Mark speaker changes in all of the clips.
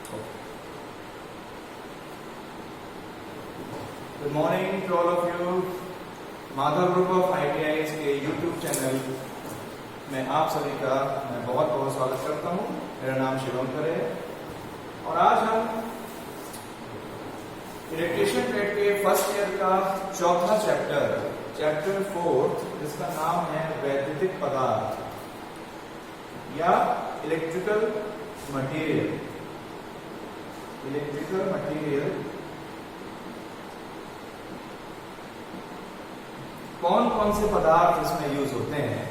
Speaker 1: Good morning to all of you. Madhav group of ITIs के YouTube channel में आप सभी का मैं बहुत बहुत स्वागत करता हूं। मेरा नाम शिवंकर है और आज हम इलेक्ट्रीशियन ट्रेड के फर्स्ट ईयर का चौथा चैप्टर 4 जिसका नाम है वैद्युतिक पदार्थ या इलेक्ट्रिकल मटेरियल। कौन कौन से पदार्थ इसमें यूज होते हैं।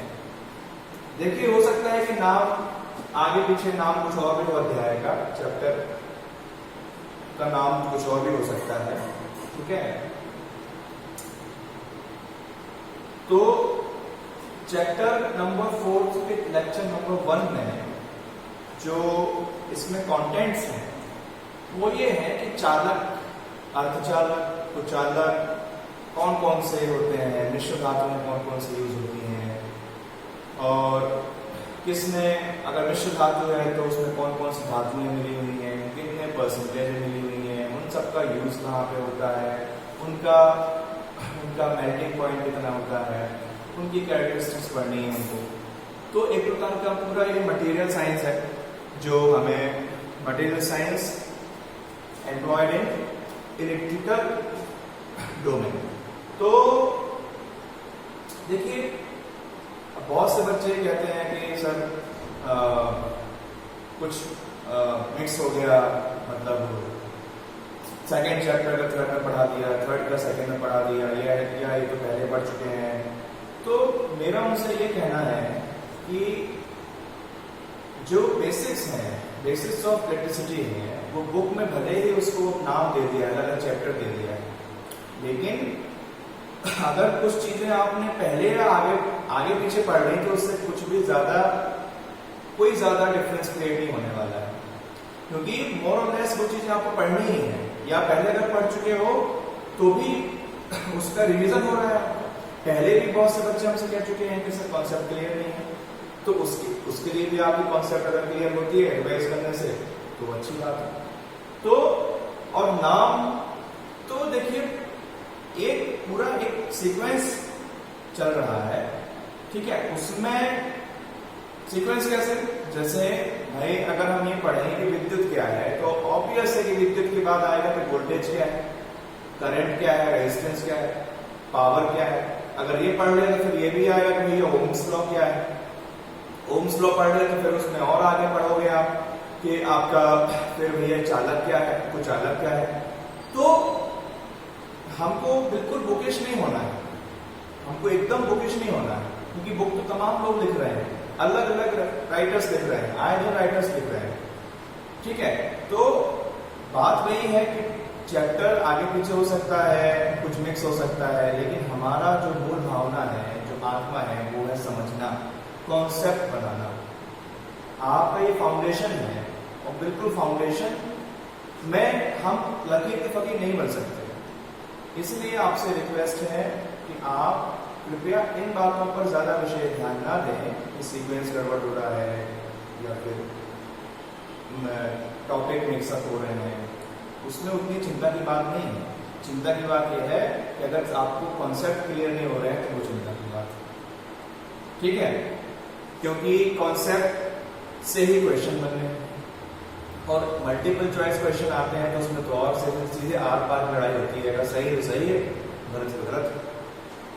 Speaker 1: देखिए, हो सकता है कि नाम आगे पीछे नाम कुछ और भी हो, अध्याय का चैप्टर का नाम कुछ और भी हो सकता है, ठीक है। तो चैप्टर नंबर 4 के लेक्चर नंबर 1 में जो इसमें कंटेंट्स हैं वो ये है कि चालक, अर्धचालक, कुचालक कौन कौन से होते हैं, मिश्र धातुएं कौन कौन से यूज होती हैं, और किसने अगर मिश्र धातु है तो उसमें कौन कौन सी धातुएं मिली हुई हैं, कितने परसेंटेज मिली हुई हैं, उन सबका यूज कहाँ पे होता है, उनका मेल्टिंग पॉइंट कितना होता है, उनकी कैरेक्टरिस्टिक्स पढ़नी है हमको। तो एक प्रकार का पूरा ये मटेरियल साइंस है जो हमें material science employed in electrical domain. तो देखिए, बहुत से बच्चे कहते हैं कि सर कुछ मिक्स हो गया, मतलब सेकेंड चैप्टर का थर्ड में पढ़ा दिया, थर्ड का सेकेंड में पढ़ा दिया, ये तो पहले पढ़ चुके हैं। तो मेरा उनसे ये कहना है कि जो बेसिक्स हैं, बेसिक्स ऑफ इलेक्ट्रिसिटी है, वो बुक में भले ही उसको नाम दे दिया, अलग चैप्टर दे दिया है, लेकिन अगर कुछ चीजें आपने पहले या आगे पीछे पढ़ ली तो उससे कोई ज्यादा डिफरेंस क्रिएट नहीं होने वाला है, क्योंकि मोर और लेस वो चीजें आपको पढ़नी ही है, या पहले अगर पढ़ चुके हो तो भी उसका रिवीजन हो रहा है। पहले भी बहुत से बच्चे हमसे कह चुके हैं कि सर कॉन्सेप्ट क्लियर नहीं है, तो उसके लिए भी आपकी कॉन्सेप्ट अगर क्लियर होती है रिवाइज करने से तो अच्छी बात है। तो और नाम, तो देखिए एक पूरा एक सीक्वेंस चल रहा है, ठीक है। उसमें सीक्वेंस कैसे, जैसे भाई अगर हम ये पढ़ें कि विद्युत क्या है, तो ऑब्वियस है कि विद्युत के बाद आएगा तो वोल्टेज क्या है, करंट क्या है, रेजिस्टेंस क्या है, पावर क्या है। अगर ये पढ़ लिया तो फिर ये भी आएगा कि ये ओम्स लॉ क्या है। ओम्स लॉ पढ़ लिया तो फिर उसमें और आगे पढ़ोगे आप कि आपका फिर भैया चालक क्या है, कुचालक क्या है। तो हमको बिल्कुल बुकिश नहीं होना है, हमको एकदम बुकिश नहीं होना है, क्योंकि बुक तो तमाम लोग लिख रहे हैं, अलग अलग राइटर्स लिख रहे हैं, आए दिन राइटर्स लिख रहे हैं, ठीक है। तो बात वही है कि चैप्टर आगे पीछे हो सकता है, कुछ मिक्स हो सकता है, लेकिन हमारा जो मूल भावना है, जो आत्मा है, वो है समझना, कॉन्सेप्ट बनाना। आपका ये फाउंडेशन है और बिल्कुल फाउंडेशन में हम लकीर के फकीर नहीं बन सकते। इसलिए आपसे रिक्वेस्ट है कि आप कृपया इन बातों पर ज्यादा विशेष ध्यान ना दें कि सीक्वेंस गड़बड़ हो रहा है या फिर टॉपिक मिक्सअप हो रहे हैं, उसमें उतनी चिंता की बात नहीं है। चिंता की बात यह है कि अगर आपको कॉन्सेप्ट क्लियर नहीं हो रहे हैं तो वो चिंता की बात है, ठीक है, क्योंकि कॉन्सेप्ट से ही क्वेश्चन बन रहे हैं और मल्टीपल चॉइस क्वेश्चन आते हैं तो उसमें तो और से चीजें आर पार लड़ाई होती है, अगर सही तो सही है, गलत तो गलत।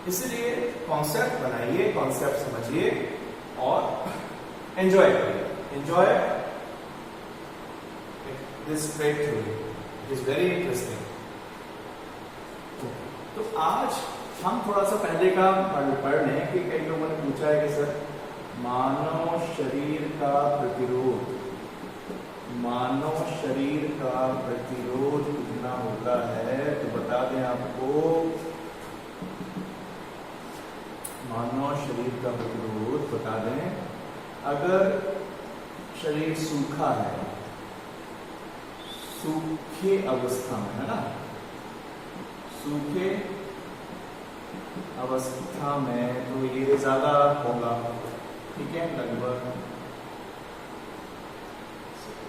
Speaker 1: इसलिए कॉन्सेप्ट बनाइए, कॉन्सेप्ट समझिए और एंजॉय करिए। Enjoy this trade theory, it is very interesting. तो आज हम थोड़ा सा पहले का पढ़ लें कि कई लोगों ने पूछा है कि सर मानव शरीर का प्रतिरोध कितना होता है, तो बता दें आपको, मानव शरीर का प्रतिरोध बता दें, अगर शरीर सूखा है, सूखे अवस्था में है ना, सूखे अवस्था में तो ये ज्यादा होगा, ठीक है, लगभग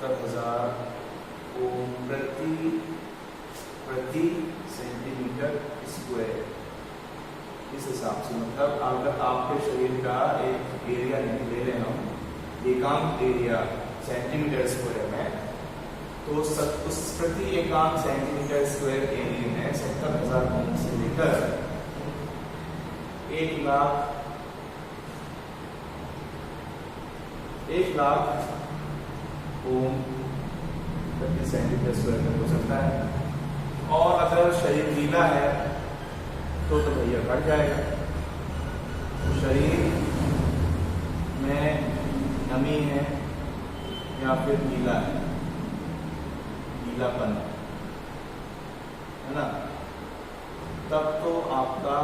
Speaker 1: 70,000 ओम प्रति सेंटीमीटर स्क्वायर। इस हिसाब से मतलब अगर आपके शरीर का एक एरिया ले लें हम, एकांक एरिया सेंटीमीटर स्क्वायर में, तो उस प्रति एकांक सेंटीमीटर स्क्वायर एरिया में 70,000 ओम से लेकर 1 लाख ओम प्रति सेंटीमीटर स्क्वायर में हो सकता है। और अगर शरीर गीला है तो भैया बढ़ जाएगा। तो शरीर में नमी है या फिर गीला है, गीलापन है ना, तब तो आपका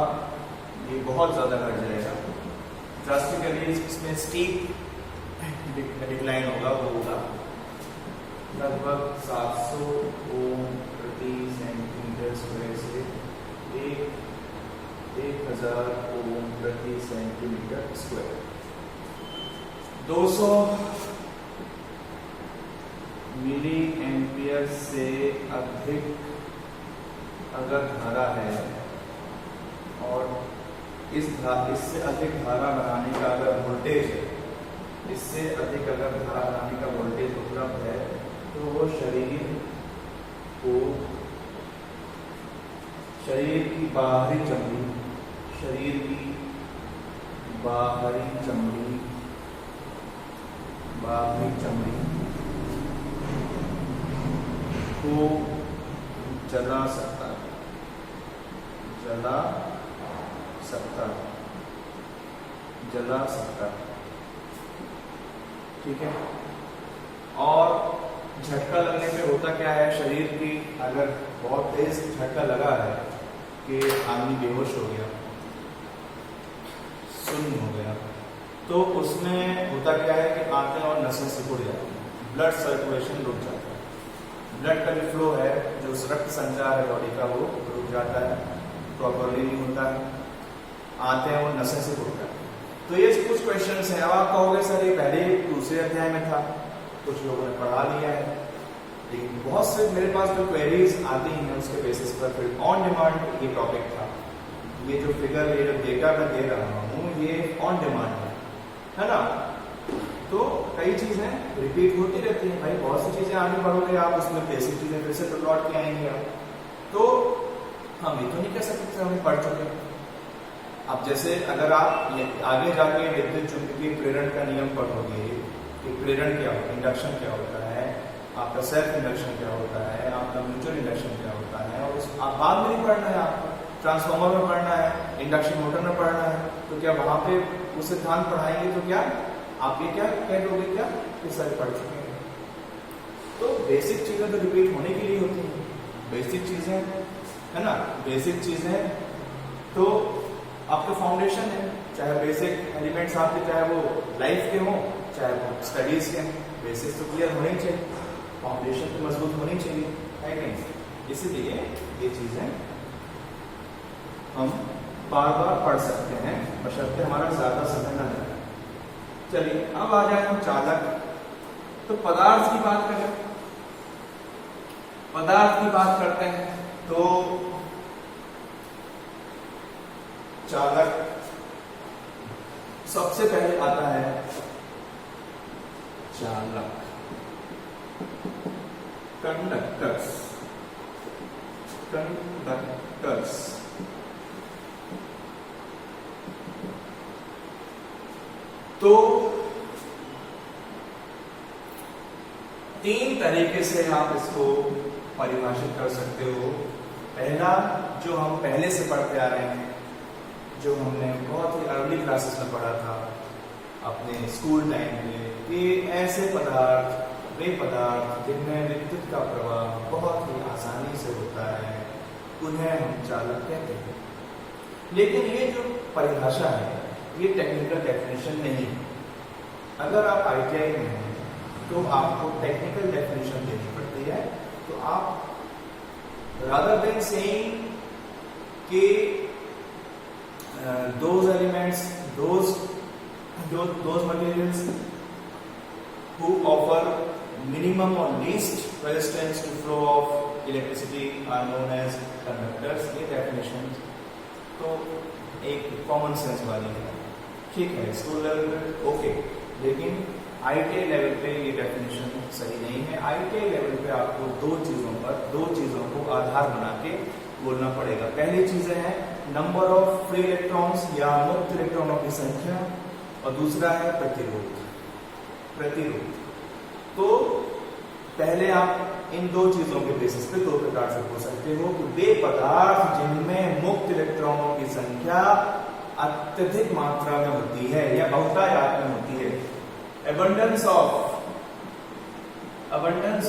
Speaker 1: ये बहुत ज्यादा घट जाएगा। ड्रास्टिकली इसमें स्टीप डिक्लाइन होगा, वो होगा लगभग 700 ओम प्रति सेंटीमीटर स्क्वायर से 1000 ओम प्रति सेंटीमीटर स्क्वायर। 200 मिली एम्पियर से अधिक अगर धारा है और इससे अधिक धारा बनाने का अगर वोल्टेज है, इससे अधिक अगर धारा बनाने का वोल्टेज उपलब्ध है, तो वो शरीर की बाहरी चमड़ी को जला सकता, ठीक है। और झटका लगने पे होता क्या है, शरीर की अगर बहुत तेज झटका लगा है कि आदमी बेहोश हो गया, शून्य हो गया, तो उसमें होता क्या है कि आंखें और नसें सिकुड़ जाती हैं, ब्लड सर्कुलेशन रुक जाता है, ब्लड का जो फ्लो है, जो रक्त संचार है बॉडी का, वो रुक जाता है, प्रॉपरली नहीं होता है, आंखें और नसें सिकुड़ जाती हैं। तो ये कुछ क्वेश्चन हैं। अब आप कहोगे सर ये पहले दूसरे अध्याय में था, कुछ लोगों ने पढ़ा लिया है, लेकिन बहुत से मेरे पास जो क्वेरीज आती हैं उसके बेसिस पर फिर ऑन डिमांड ये टॉपिक था। ये जो फिगर, ये जो डेटा मैं दे रहा हूँ, ये ऑन डिमांड है ना। तो कई चीजें रिपीट होती रहती हैं भाई, बहुत सी चीजें आगे बढ़ोगे आप, उसमें बेसिक चीजें फिर से लौट के आएंगे आप। तो हम ये तो नहीं कह सकते हम पढ़ चुके। अब जैसे अगर आप आगे जाके विद्युत चुंबकीय प्रेरण का नियम पढ़ोगे कि प्रेरण क्या होता है, इंडक्शन क्या होता है, आपका सेल्फ इंडक्शन क्या होता है, आपका म्यूचुअल इंडक्शन क्या होता है, और आप बाद में नहीं पढ़ना है, आपको ट्रांसफॉर्मर में पढ़ना है, इंडक्शन मोटर में पढ़ना है, तो क्या वहां पे उस सिद्धांत पढ़ाएंगे तो क्या आप ये क्या कह दोगे क्या कि सर पढ़ चुके हैं। तो बेसिक चीजें तो रिपीट होने के लिए होती हैं, बेसिक चीजें है ना, बेसिक चीजें तो आपके फाउंडेशन है, चाहे बेसिक एलिमेंट्स आपके, चाहे वो लाइफ के हों चाहे वो स्टडीज के, बेसिक्स तो क्लियर होने ही चाहिए, फाउंडेशन तो मजबूत होनी चाहिए, है कि नहीं। इसीलिए ये चीजें हम बार बार पढ़ सकते हैं, बशर्ते हमारा ज्यादा समय न लगे। चलिए अब आ जाए हम चालक। तो पदार्थ की बात करें, पदार्थ की बात करते हैं तो चालक सबसे पहले आता है चालक, कंडक्टर्स। तो 3 तरीके से आप इसको परिभाषित कर सकते हो। पहला जो हम पहले से पढ़ते आ रहे हैं, जो हमने बहुत ही अर्ली क्लासेस में पढ़ा था अपने स्कूल टाइम में, कि ऐसे पदार्थ, वे पदार्थ जिनमें विद्युत का प्रवाह बहुत ही आसानी से होता है, उन्हें हम चालक कहते हैं। लेकिन ये जो परिभाषा है ये टेक्निकल डेफिनेशन नहीं है। अगर आप ITI में हैं तो आपको टेक्निकल डेफिनेशन देनी पड़ती है। तो आप rather than saying कि those elements, those materials who offer minimum or least resistance to flow of electricity are known as conductors. ये definition तो एक common sense वाली है, ठीक है, स्कूल लेवल पे ओके, लेकिन ITI लेवल पे ये डेफिनेशन सही नहीं है। ITI लेवल पे आपको दो चीजों को आधार बना के बोलना पड़ेगा। पहली चीजें हैं नंबर ऑफ फ्री इलेक्ट्रॉन्स या मुक्त इलेक्ट्रॉनों की संख्या, और दूसरा है प्रतिरोध। तो पहले आप इन दो चीजों के बेसिस पे दो प्रकार से बोल सकते हो कि वे पदार्थ जिनमें मुक्त इलेक्ट्रॉनों की संख्या अत्यधिक मात्रा में होती है या बहुतायत में होती है, abundance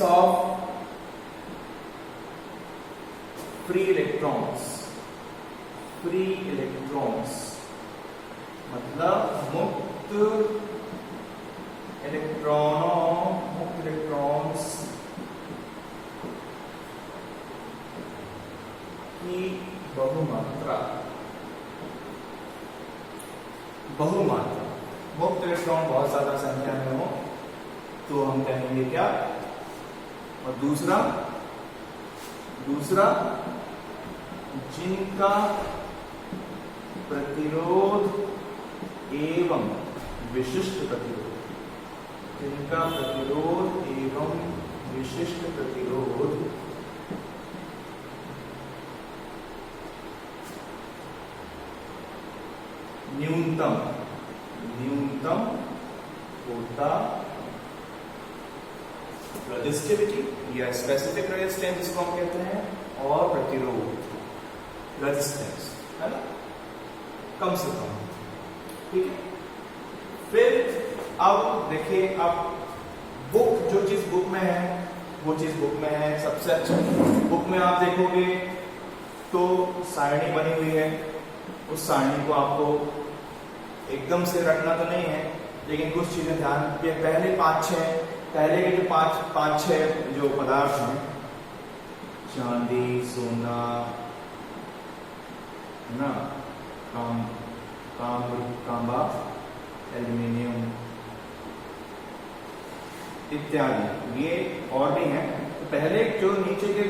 Speaker 1: of free electrons मतलब मुक्त इलेक्ट्रॉन्स की बहुमात्रा, मुक्त इलेक्ट्रॉन बहुत ज्यादा संख्या में हो तो हम कहेंगे क्या, और दूसरा जिनका प्रतिरोध एवं विशिष्ट प्रतिरोध, न्यूनतम होता, रेजिस्टिविटी या स्पेसिफिक रेजिस्टेंस जिसको हम कहते हैं, और प्रतिरोध रेजिस्टेंस, है ना, कम से कम, ठीक है। फिर अब देखिए, अब बुक जो चीज बुक में है वो चीज बुक में है। सबसे अच्छा बुक में आप देखोगे तो सारणी बनी हुई है, उस सारणी को आपको एकदम से रखना तो नहीं है, लेकिन कुछ चीजें ध्यान के पहले के जो पांच छह जो पदार्थ हैं, चांदी, सोना, ना, तांबा, एल्यूमिनियम इत्यादि, ये और भी हैं। तो पहले जो नीचे के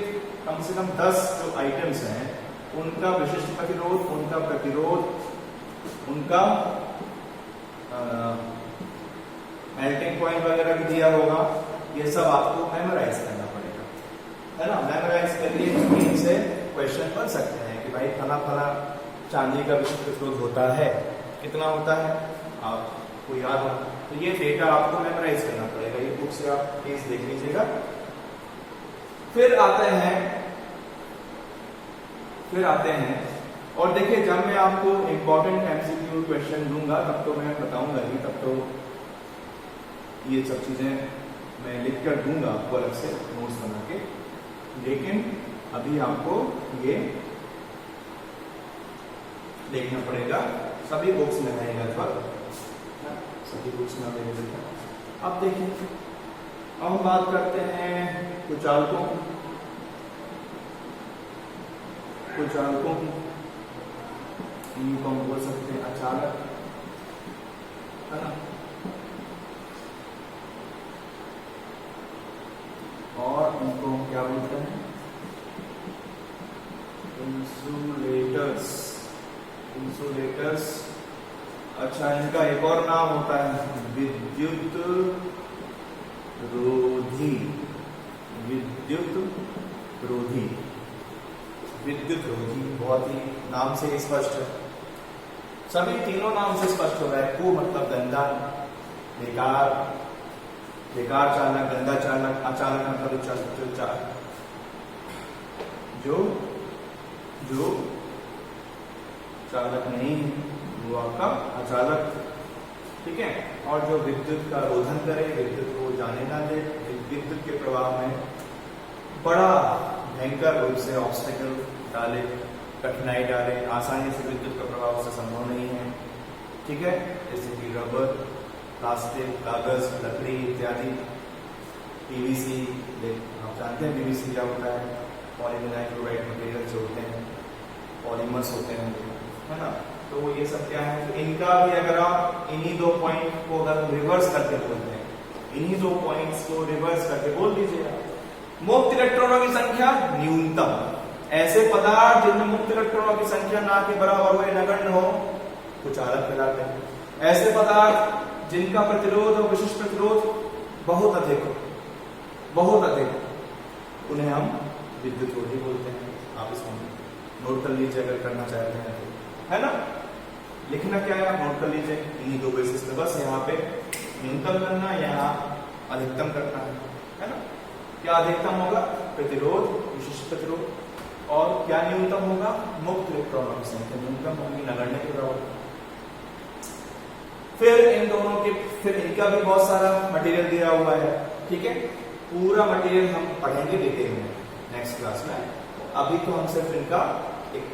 Speaker 1: कम से कम 10 जो आइटम्स हैं उनका विशिष्ट प्रतिरोध, उनका मेल्टिंग पॉइंट वगैरह भी दिया होगा, ये सब आपको मेमोराइज करना पड़ेगा, है ना। मेमोराइज करिए, इनसे क्वेश्चन बन सकते हैं कि भाई फला चांदी का विशिष्ट प्रतिरोध होता है, कितना होता है, आपको याद हो, तो ये डेटा आपको मेमोराइज करना पड़ेगा। ये बुक से आप प्लीज देख लीजिएगा। फिर आते हैं और देखिए, जब मैं आपको इंपॉर्टेंट एमसीक्यू क्वेश्चन दूंगा तब तो मैं बताऊंगा ही, तब तो ये सब चीजें मैं लिख कर दूंगा आपको अलग से नोट्स बना के, लेकिन अभी आपको ये देखना पड़ेगा। सभी बुक्स में है लगभग, सभी बुक्स में अवेलेबल है। अब देखिए, अब हम बात करते हैं कुचालकों की, इनको हम बोल सकते हैं अचालक, है ना, और उनको हम क्या बोलते हैं, इंसुलेटर्स। अच्छा, इनका एक और नाम होता है विद्युत रोधी। बहुत ही नाम से स्पष्ट है, सभी तीनों नाम से स्पष्ट हो रहा है। कु मतलब गंदा, बेकार चालक, गंदा चालक, अचालक मतलब जो चालक नहीं वो आपका अचालक, ठीक है। और जो विद्युत का रोधन करे, विद्युत को जाने ना दे, विद्युत के प्रवाह में बड़ा भयंकर रूप से ऑब्स्टेकल डाले, कठिनाई डाले, आसानी से विद्युत का प्रवाह उससे संभव नहीं है, ठीक है। जैसे कि रबर, प्लास्टिक, कागज, लकड़ी इत्यादि, पीवीसी, आप जानते हैं पीवीसी क्या होता है, पॉलीविनाइल क्लोराइड मटेरियल जो होते हैं, पॉलीमर्स होते हैं, है ना। तो ये सब क्या है, तो इनका भी अगर आप इन्हीं 2 पॉइंट को अगर रिवर्स करके बोलते हैं इन्हीं दो पॉइंट्स को रिवर्स करके बोल दीजिएगा। मुक्त इलेक्ट्रॉनों की संख्या न्यूनतम, ऐसे पदार्थ जिनमें मुक्त इलेक्ट्रॉनों की संख्या ना के बराबर हो, नगण्य हो, कुछ चालक कहलाते हैं। ऐसे पदार्थ जिनका प्रतिरोध और विशिष्ट प्रतिरोध बहुत अधिक हो, उन्हें हम विद्युत रोधी बोलते हैं। आप इसको नोट कर लीजिए अगर करना चाहते हैं तो, है ना। लिखना क्या है आप नोट कर लीजिए, इन्हीं दो बेसिस पे, बस यहाँ पे न्यूनतम करना, यहाँ अधिकतम करना है ना। क्या अधिकतम होगा? प्रतिरोध, विशिष्ट प्रतिरोध, और क्या न्यूनतम होगा? मुक्त इलेक्ट्रॉनों की संख्या न्यूनतम होगी, नगण्य के बराबर। फिर इन दोनों के, फिर इनका भी बहुत सारा मटेरियल दिया हुआ है, ठीक है। पूरा मटेरियल हम पढ़ेंगे डिटेल में नेक्स्ट क्लास में। अभी तो हम सिर्फ इनका एक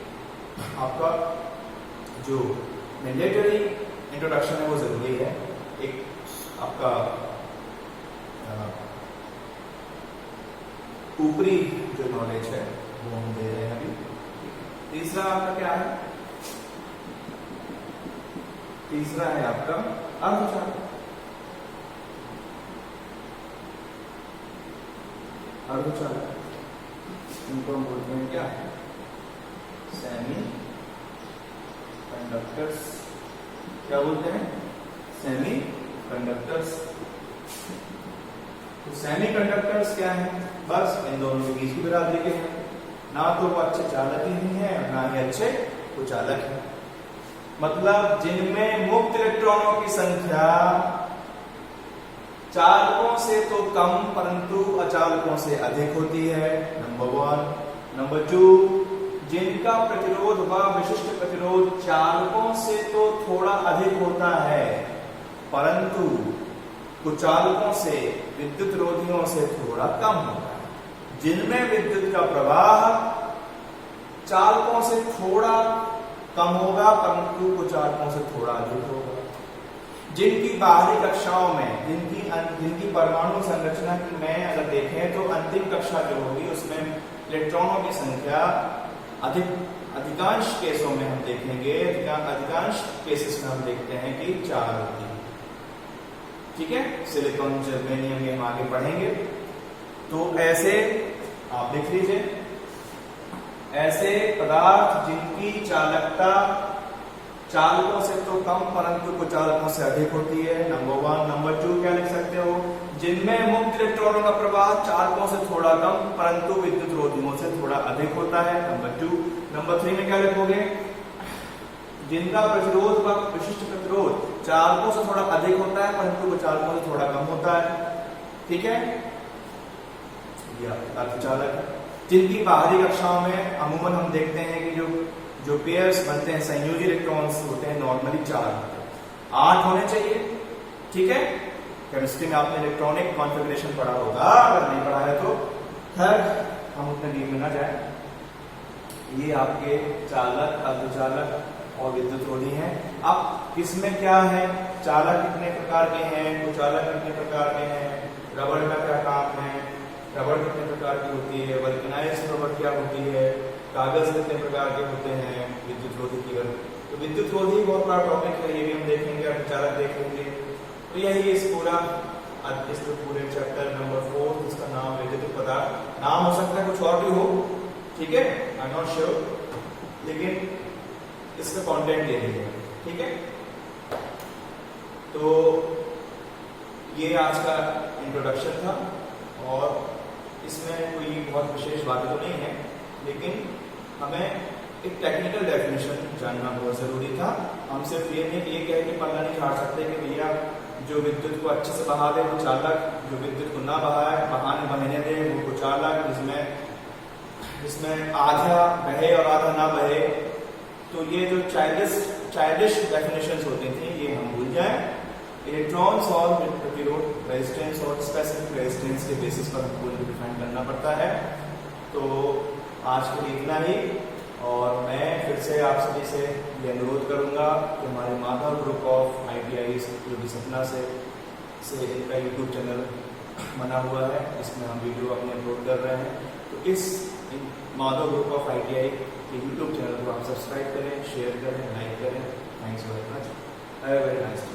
Speaker 1: आपका जो मैंडेटरी इंट्रोडक्शन है वो जरूरी है, एक आपका ऊपरी जो नॉलेज है वो हम दे रहे हैं अभी। तीसरा आपका क्या है? तीसरा है आपका अर्धचालक। अर्धचालक इनको हम बोलते हैं क्या? Semi conductors. क्या बोलते हैं? Semi conductors. तो सेमी कंडक्टर्स क्या है? बस इन दोनों के बीच की बिरादरी के हैं, ना तो वो अच्छे चालक ही नहीं है और ना ही अच्छे कुचालक है। मतलब जिनमें मुक्त इलेक्ट्रॉनों की संख्या चालकों से तो कम परंतु अचालकों से अधिक होती है, नंबर 1। नंबर 2, जिनका प्रतिरोध व विशिष्ट प्रतिरोध चालकों से तो थोड़ा अधिक होता है परंतु कुचालकों से, विद्युत रोधियों से थोड़ा कम होता है। जिनमें विद्युत का प्रवाह चालकों से थोड़ा कम होगा परंतु कुचालकों से थोड़ा अधिक होगा। जिनकी बाहरी कक्षाओं में, जिनकी परमाणु संरचना की में अगर देखें तो अंतिम कक्षा जो होगी उसमें इलेक्ट्रॉनों की संख्या अधिकांश केसों में हम देखेंगे, अधिकांश केसेस में हम देखते हैं कि 4 होती है, ठीक है। सिलिकॉन, जर्मेनियम ये हम आगे पढ़ेंगे। तो ऐसे आप लिख लीजिए, ऐसे पदार्थ जिनकी चालकता चालकों से तो कम परंतु कुचालकों से अधिक होती है, नंबर 1। नंबर 2 क्या लिख सकते हो? जिनमें मुक्त इलेक्ट्रॉनों का प्रवाह चालकों से थोड़ा कम परंतु विद्युत रोधियों से थोड़ा अधिक होता है, नंबर 2। नंबर 3 में क्या लिखोगे? जिनका प्रतिरोध व विशिष्ट प्रतिरोध चालकों से थोड़ा अधिक होता है परंतु कुचालकों से थोड़ा कम होता है, ठीक है। यह अर्धचालक है। जिनकी बाहरी कक्षाओं में अमूमन हम देखते हैं कि जो पेयर्स बनते हैं, संयोजी इलेक्ट्रॉन्स होते हैं, नॉर्मली 4 होते हैं, 8 होने चाहिए, ठीक है। केमिस्ट्री में आपने इलेक्ट्रॉनिक कॉन्फ़िगरेशन पढ़ा होगा, अगर नहीं पढ़ा है तो खैर हम उतने डीप में ना जाए। ये आपके चालक, अर्धचालक और विद्युत रोधी हैं। अब इसमें क्या है? चालक कितने प्रकार के हैं, कुचालक कितने प्रकार के हैं, रबड़ का क्या काम है, रबड़ कितने प्रकार की होती है, वल्केनाइज्ड रबड़ क्या होती है, कागज कितने प्रकार के होते हैं, विद्युत रोधी की। तो विद्युत रोधी बहुत बड़ा टॉपिक है, ये भी हम देखेंगे, अर्धचालक देखेंगे। तो यही इस पूरे चैप्टर नंबर 4 जिसका नाम विद्युत पदार्थ, नाम हो सकता है कुछ और भी हो, ठीक है, आई एम नॉट श्योर, लेकिन इसका कंटेंट यही है, ठीक है। तो ये आज का इंट्रोडक्शन था और इसमें कोई बहुत विशेष बातें तो नहीं है, लेकिन हमें एक टेक्निकल डेफिनेशन जानना बहुत जरूरी था। हम सिर्फ ये कह के पल्ला नहीं झाड़ सकते कि भैया जो विद्युत को अच्छे से बहा दे वो चालक, जो विद्युत को ना बहने दे वो कुचालक, जिसमें आधा बहे और आधा ना बहे। तो ये जो चाइल्डिश डेफिनेशंस होती थी ये हम भूल जाएं। इलेक्ट्रॉन्स और प्रतिरोध, रेजिस्टेंस और स्पेसिफिक रेजिस्टेंस के बेसिस पर हमको इनको डिफाइन करना पड़ता है। तो आज के लिए इतना ही, और मैं फिर से आप सभी से ये अनुरोध करूंगा कि हमारे माधव ग्रुप ऑफ ITI जो कि सपना से इनका यूट्यूब चैनल बना हुआ है, इसमें हम वीडियो अपने अपलोड कर रहे हैं। तो इस माधव ग्रुप ऑफ ITI के यूट्यूब चैनल को आप सब्सक्राइब करें, शेयर करें, लाइक करें। Thanks very much, have a very nice day.